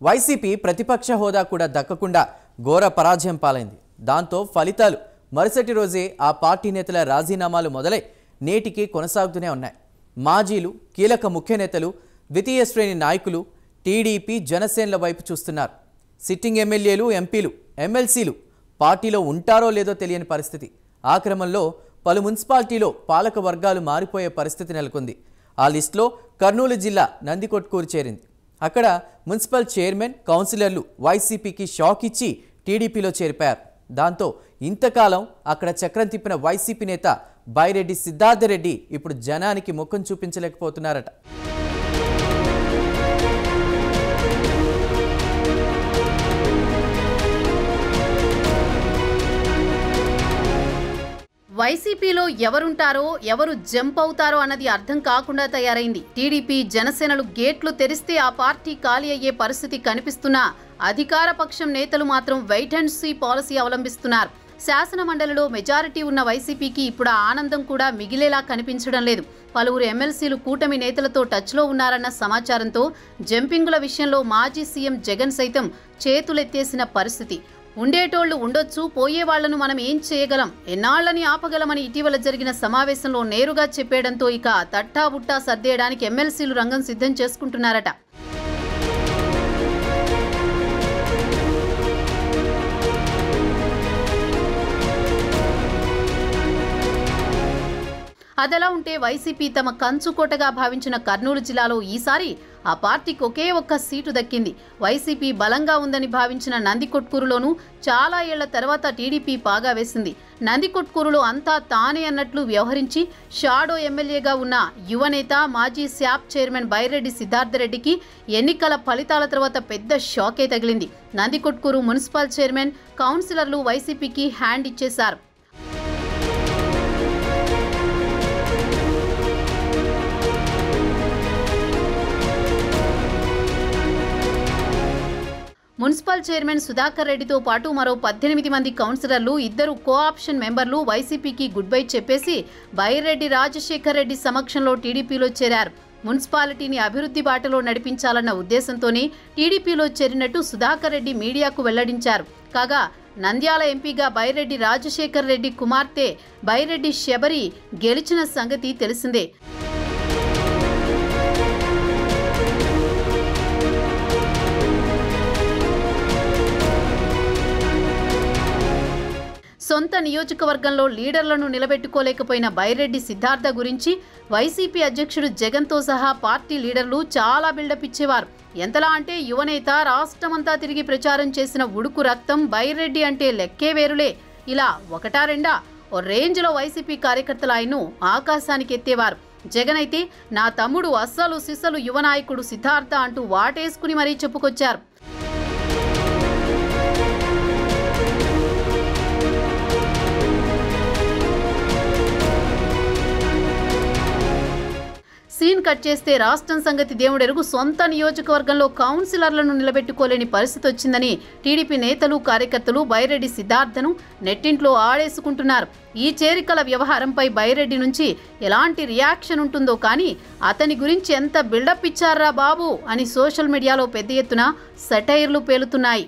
YCP ప్రతిపక్ష హోదా కూడా దక్కకుండా ఘోర పరాజయం పాలైంది. దాంతో ఫలితాలు మరుసటి రోజే ఆ పార్టీ నేతల రాజీనామాలు మొదలై నేటికి కొనసాగుతూనే ఉన్నాయి. మాజీలు, కీలక ముఖ్య నేతలు, ద్వితీయ శ్రేణి నాయకులు టీడీపీ, జనసేనల వైపు చూస్తున్నారు. సిట్టింగ్ ఎమ్మెల్యేలు, ఎంపీలు, ఎమ్మెల్సీలు పార్టీలో ఉంటారో లేదో తెలియని పరిస్థితి. ఆ క్రమంలో పలు మున్సిపాలిటీలో పాలక వర్గాలు మారిపోయే పరిస్థితి నెలకొంది. ఆ లిస్టులో కర్నూలు జిల్లా నందికొట్కూరు చేరింది. అక్కడ మున్సిపల్ చైర్మన్, కౌన్సిలర్లు వైసీపీకి షాక్ ఇచ్చి టీడీపీలో చేరిపోయారు. దాంతో ఇంతకాలం అక్కడ చక్రం తిప్పిన వైసీపీ నేత బైరెడ్డి సిద్ధార్థరెడ్డి ఇప్పుడు జనానికి ముఖం చూపించలేకపోతున్నారట. వైసీపీలో ఎవరుంటారో, ఎవరు జంప్ అవుతారో అన్నది అర్థం కాకుండా తయారైంది. టీడీపీ, జనసేనలు గేట్లు తెరిస్తే ఆ పార్టీ ఖాళీ అయ్యే పరిస్థితి కనిపిస్తున్నా అధికార పక్షం నేతలు మాత్రం వెయిట్ అండ్ సీ పాలసీ అవలంబిస్తున్నారు. శాసన మండలిలో మెజారిటీ ఉన్న వైసీపీకి ఇప్పుడు ఆ ఆనందం కూడా మిగిలేలా కనిపించడం లేదు. పలువురు ఎమ్మెల్సీలు కూటమి నేతలతో టచ్లో ఉన్నారన్న సమాచారంతో జంపింగుల విషయంలో మాజీ సీఎం జగన్ సైతం చేతులెత్తేసిన పరిస్థితి. ఉండేటోళ్లు ఉండొచ్చు, పోయే వాళ్లను మనం ఏం చేయగలం, ఎన్నాళ్లని ఆపగలమని ఇటీవల జరిగిన సమావేశంలో నేరుగా చెప్పేయడంతో ఇక తట్టా బుట్టా సర్దేయడానికి ఎమ్మెల్సీలు రంగం సిద్ధం చేసుకుంటున్నారట. అదలా ఉంటే వైసీపీ తమ కంచుకోటగా భావించిన కర్నూలు జిల్లాలో ఈసారి ఆ పార్టీకి ఒకే ఒక్క సీటు దక్కింది. వైసీపీ బలంగా ఉందని భావించిన నందికొట్కూరులోనూ చాలా ఏళ్ల తర్వాత టీడీపీ పాగా వేసింది. నందికొట్కూరులో అంతా తానే అన్నట్లు వ్యవహరించి షాడో ఎమ్మెల్యేగా ఉన్న యువనేత, మాజీ శాప్ చైర్మన్ బైరెడ్డి సిద్ధార్థరెడ్డికి ఎన్నికల ఫలితాల తర్వాత పెద్ద షాకే తగిలింది. నందికొట్కూరు మున్సిపల్ చైర్మన్, కౌన్సిలర్లు వైసీపీకి హ్యాండ్ ఇచ్చేశారు. మున్సిపల్ చైర్మన్ సుధాకర్ రెడ్డితో పాటు మరో 18 మంది కౌన్సిలర్లు, 2 కోఆప్షన్ మెంబర్లు వైసీపీకి గుడ్ బై చెప్పేసి బైరెడ్డి రాజశేఖర్ రెడ్డి సమక్షంలో టీడీపీలో చేరారు. మున్సిపాలిటీని అభివృద్ధి బాటలో నడిపించాలన్న ఉద్దేశంతోనే టీడీపీలో చేరినట్టు సుధాకర్ రెడ్డి మీడియాకు వెల్లడించారు. కాగా నంద్యాల ఎంపీగా బైరెడ్డి రాజశేఖర్ రెడ్డి కుమార్తె బైరెడ్డి శబరి గెలిచిన సంగతి తెలిసిందే. సొంత నియోజకవర్గంలో లీడర్లను నిలబెట్టుకోలేకపోయిన బైరెడ్డి సిద్ధార్థ గురించి వైసీపీ అధ్యక్షుడు జగన్తో సహా పార్టీ లీడర్లు చాలా బిల్డప్ ఇచ్చేవారు. ఎంతలా అంటే యువనేత రాష్ట్రమంతా తిరిగి ప్రచారం చేసిన ఉడుకు రక్తం బైరెడ్డి అంటే లెక్కే వేరులే. ఇలా ఒకటా రెండా ఓ రేంజ్లో వైసీపీ కార్యకర్తలు ఆయన్ను ఆకాశానికి ఎత్తేవారు. జగన్ అయితే నా తమ్ముడు అస్సలు సిస్సలు యువనాయకుడు సిద్ధార్థ అంటూ వాటేసుకుని మరీ చెప్పుకొచ్చారు. సీన్ కట్ చేస్తే రాష్ట్రం సంగతి దేవుడెరుగు. సొంత నియోజకవర్గంలో కౌన్సిలర్లను నిలబెట్టుకోలేని పరిస్థితి వచ్చిందని టీడీపీ నేతలు, కార్యకర్తలు బైరెడ్డి సిద్ధార్థను నెట్టింట్లో ఆడేసుకుంటున్నారు. ఈ చేరికల వ్యవహారంపై బైరెడ్డి నుంచి ఎలాంటి రియాక్షన్ ఉంటుందో కానీ అతని గురించి ఎంత బిల్డప్ ఇచ్చారా బాబు అని సోషల్ మీడియాలో పెద్ద ఎత్తున సెటైర్లు పేలుతున్నాయి.